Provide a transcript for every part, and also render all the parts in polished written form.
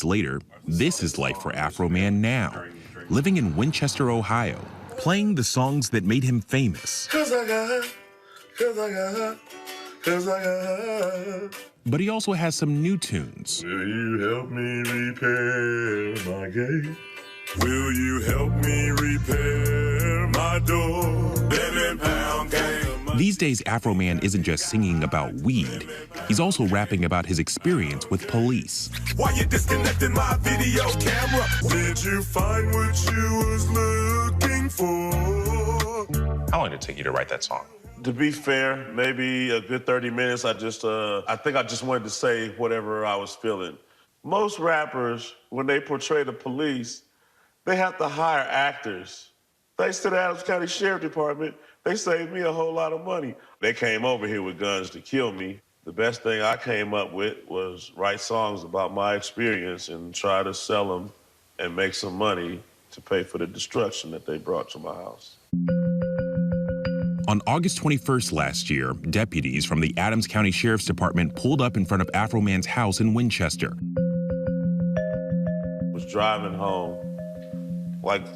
Later, this is life for Afroman now, living in Winchester, Ohio, playing the songs that made him famous. But he also has some new tunes. Will you help me repair my gate? Will you help me repair my door? £11 cake. These days, Afroman isn't just singing about weed. He's also rapping about his experience with police. Why you disconnecting my video camera? Did you find what you was looking for? How long did it take you to write that song? To be fair, maybe a good 30 minutes. I think I just wanted to say whatever I was feeling. Most rappers, when they portray the police, they have to hire actors. Thanks to the Adams County Sheriff Department, they saved me a whole lot of money. They came over here with guns to kill me. The best thing I came up with was write songs about my experience and try to sell them and make some money to pay for the destruction that they brought to my house. On August 21st last year, deputies from the Adams County Sheriff's Department pulled up in front of Afroman's house in Winchester. Was driving home, like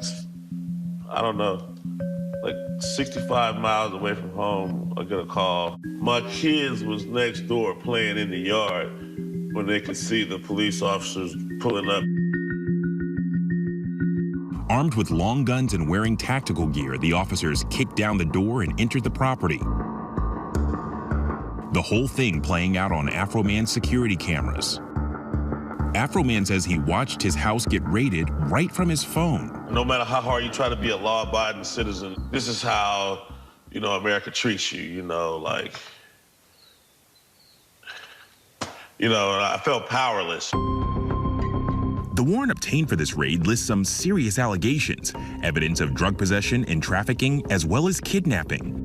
65 miles away from home, I get a call. My kids was next door playing in the yard when they could see the police officers pulling up. Armed with long guns and wearing tactical gear, the officers kicked down the door and entered the property. The whole thing playing out on Afroman's security cameras. Afroman says he watched his house get raided right from his phone. No matter how hard you try to be a law-abiding citizen, this is how, America treats you, I felt powerless. The warrant obtained for this raid lists some serious allegations, evidence of drug possession and trafficking, as well as kidnapping.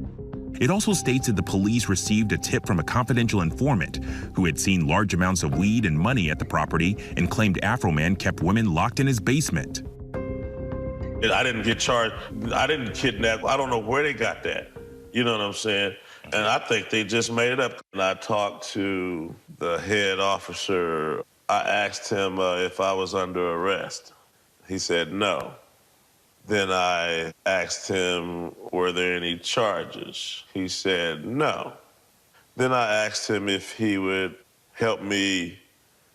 It also states that the police received a tip from a confidential informant who had seen large amounts of weed and money at the property and claimed Afroman kept women locked in his basement. I didn't get charged. I didn't kidnap. I don't know where they got that. You know what I'm saying? And I think they just made it up. And I talked to the head officer. I asked him if I was under arrest. He said no. Then I asked him, were there any charges? He said no. Then I asked him if he would help me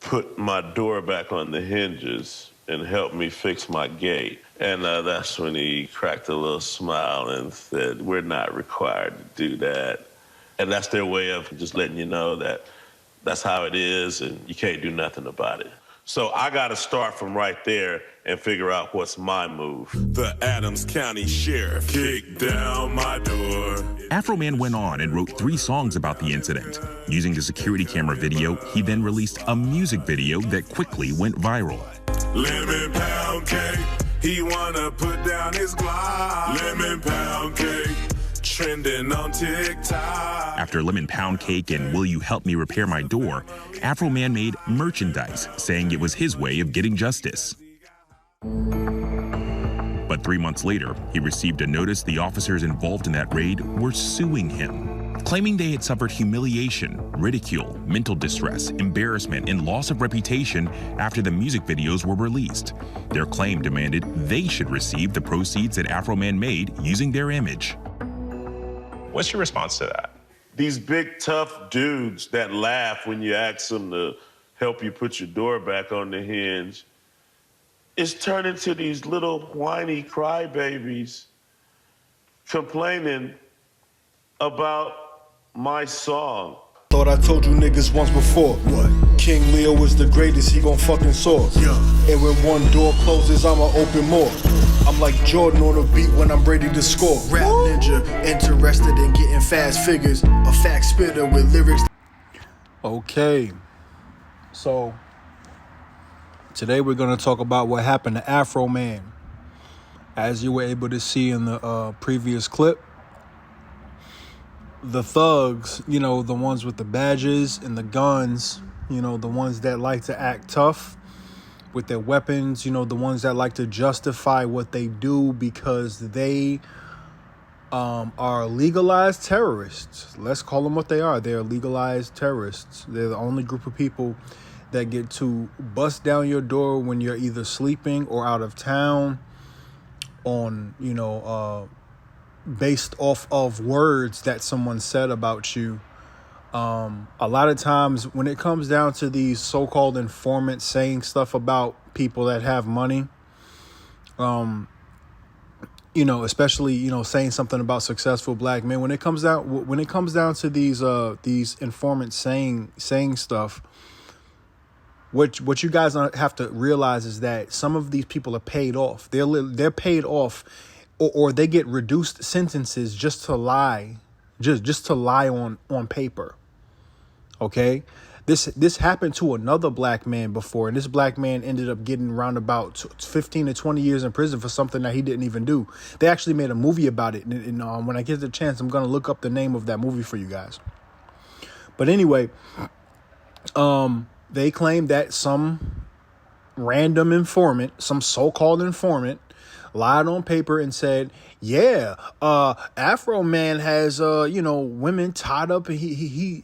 put my door back on the hinges and help me fix my gate. And that's when he cracked a little smile and said, we're not required to do that. And that's their way of just letting you know that that's how it is and you can't do nothing about it. So I got to start from right there and figure out what's my move. The Adams County Sheriff kicked down my door. Afroman went on and wrote 3 songs about the incident. Using the security camera video, he then released a music video that quickly went viral. Lemon pound cake, he wanna put down his Glock. Lemon pound cake, trending on TikTok. After Lemon Pound Cake and Will You Help Me Repair My Door, Afroman made merchandise, saying it was his way of getting justice. But 3 months later, he received a notice the officers involved in that raid were suing him, claiming they had suffered humiliation, ridicule, mental distress, embarrassment, and loss of reputation after the music videos were released. Their claim demanded they should receive the proceeds that Afroman made using their image. What's your response to that? These big, tough dudes that laugh when you ask them to help you put your door back on the hinge, it's turned into these little whiny crybabies complaining about my song. Thought I told you niggas once before. What? King Leo is the greatest, he gon' fucking soar. Yeah. And when one door closes, I'ma open more. I'm like Jordan on a beat when I'm ready to score. Rap ninja, interested in getting fast figures. A fact spitter with lyrics. Okay, so today we're gonna talk about what happened to Afroman. As you were able to see in the previous clip, the thugs, the ones with the badges and the guns, the ones that like to act tough with their weapons, the ones that like to justify what they do because they are legalized terrorists. Let's call them what they are. They're legalized terrorists. They're the only group of people that get to bust down your door when you're either sleeping or out of town on, based off of words that someone said about you. A lot of times when it comes down to these so-called informants saying stuff about people that have money, especially, saying something about successful black men, when it comes down to these informants saying stuff, what you guys have to realize is that some of these people are paid off. They're paid off, or they get reduced sentences just to lie, just to lie on paper. Okay, this happened to another black man before, and this black man ended up getting around about 15 to 20 years in prison for something that he didn't even do. They actually made a movie about it, and when I get the chance, I'm gonna look up the name of that movie for you guys. But anyway, they claim that some random informant, some so-called informant, lied on paper and said, yeah, Afroman has, women tied up. He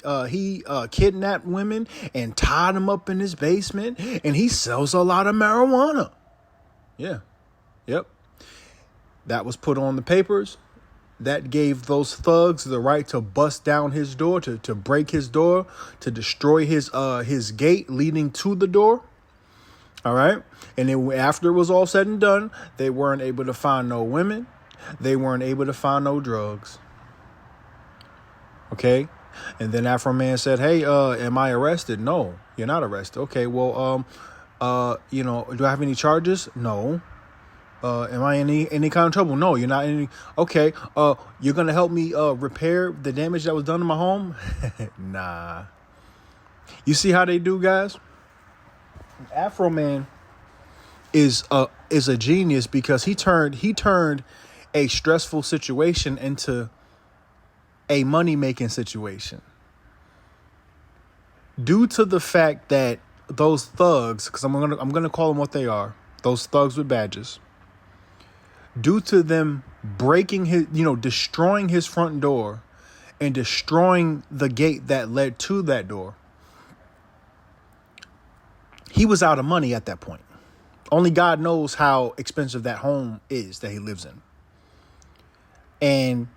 kidnapped women and tied them up in his basement, and he sells a lot of marijuana. Yeah. Yep. That was put on the papers. That gave those thugs the right to bust down his door, to break his door, to destroy his gate leading to the door. All right. And then after it was all said and done, they weren't able to find no women. They weren't able to find no drugs. Okay. And then Afroman said, hey, am I arrested? No, you're not arrested. Okay. Well, do I have any charges? No. Am I in any kind of trouble? No, you're not in any. Okay. You're going to help me repair the damage that was done to my home? Nah. You see how they do, guys? Afroman is a genius because he turned a stressful situation into a money-making situation. Due to the fact that those thugs, because I'm gonna call them what they are, those thugs with badges, due to them breaking destroying his front door and destroying the gate that led to that door, he was out of money at that point. Only God knows how expensive that home is that he lives in. And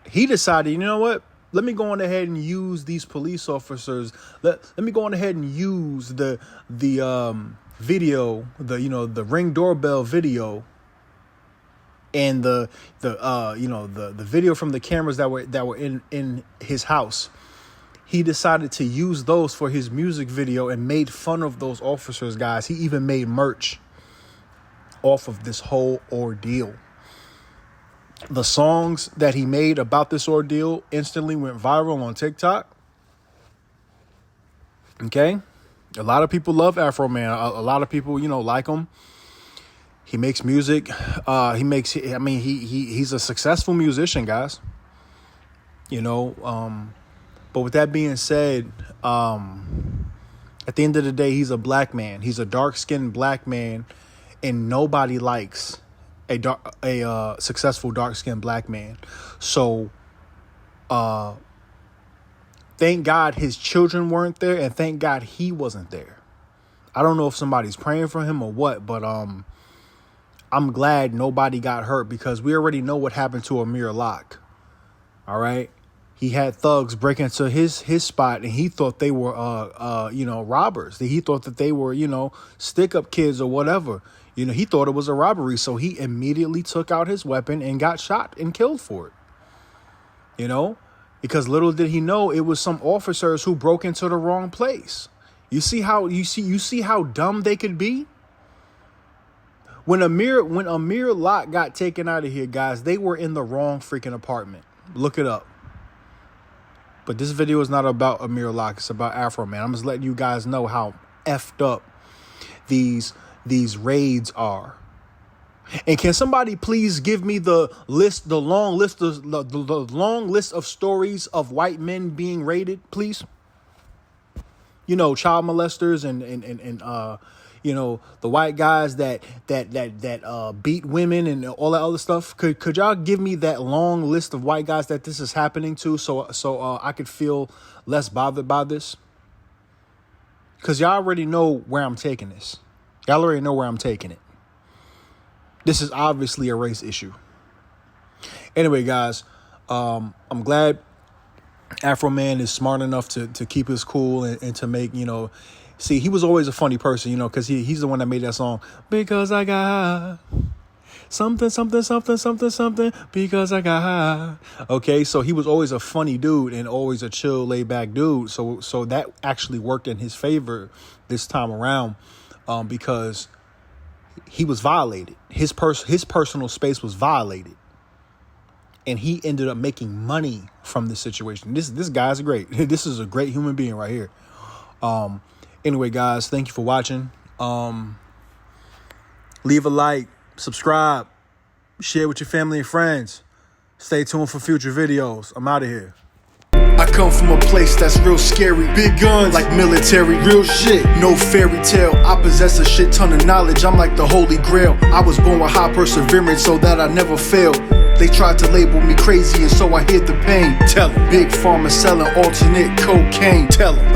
he decided, you know what? Let me go on ahead and use these police officers. Let me go on ahead and use the video, the Ring doorbell video, and the video from the cameras that were in his house. He decided to use those for his music video and made fun of those officers, guys. He even made merch off of this whole ordeal. The songs that he made about this ordeal instantly went viral on TikTok. Okay. A lot of people love Afroman. A lot of people, like him. He makes music. He's a successful musician, guys. But with that being said, at the end of the day, he's a black man. He's a dark-skinned black man, and nobody likes a successful dark-skinned black man. So, thank God his children weren't there, and thank God he wasn't there. I don't know if somebody's praying for him or what, but I'm glad nobody got hurt because we already know what happened to Amir Locke. All right. He had thugs break into his spot, and he thought they were, robbers. He thought that they were, stick-up kids or whatever. He thought it was a robbery, so he immediately took out his weapon and got shot and killed for it. Because little did he know it was some officers who broke into the wrong place. You see how dumb they could be? When Amir Locke got taken out of here, guys, they were in the wrong freaking apartment. Look it up. But this video is not about Amir Locke. It's about Afroman. I'm just letting you guys know how effed up these raids are. And can somebody please give me the long list of stories of white men being raided, please? Child molesters and the white guys that beat women and all that other stuff. Could y'all give me that long list of white guys that this is happening to, so I could feel less bothered by this? because y'all already know where I'm taking this. Y'all already know where I'm taking it. This is obviously a race issue. Anyway, guys, I'm glad Afroman is smart enough to keep his cool and to make, see, he was always a funny person, because he's the one that made that song, because I got high. Something, something, something, something, something, because I got high. Okay, so he was always a funny dude and always a chill, laid back dude. So that actually worked in his favor this time around, because he was violated. His personal space was violated. And he ended up making money from this situation. This guy's great. This is a great human being right here. Anyway, guys, thank you for watching. Leave a like, subscribe, share with your family and friends. Stay tuned for future videos. I'm out of here. I come from a place that's real scary. Big guns, like military, real shit, no fairy tale. I possess a shit ton of knowledge, I'm like the holy grail. I was born with high perseverance so that I never fail. They tried to label me crazy and so I hid the pain. Tell 'em. Big pharma selling alternate cocaine. Tell 'em.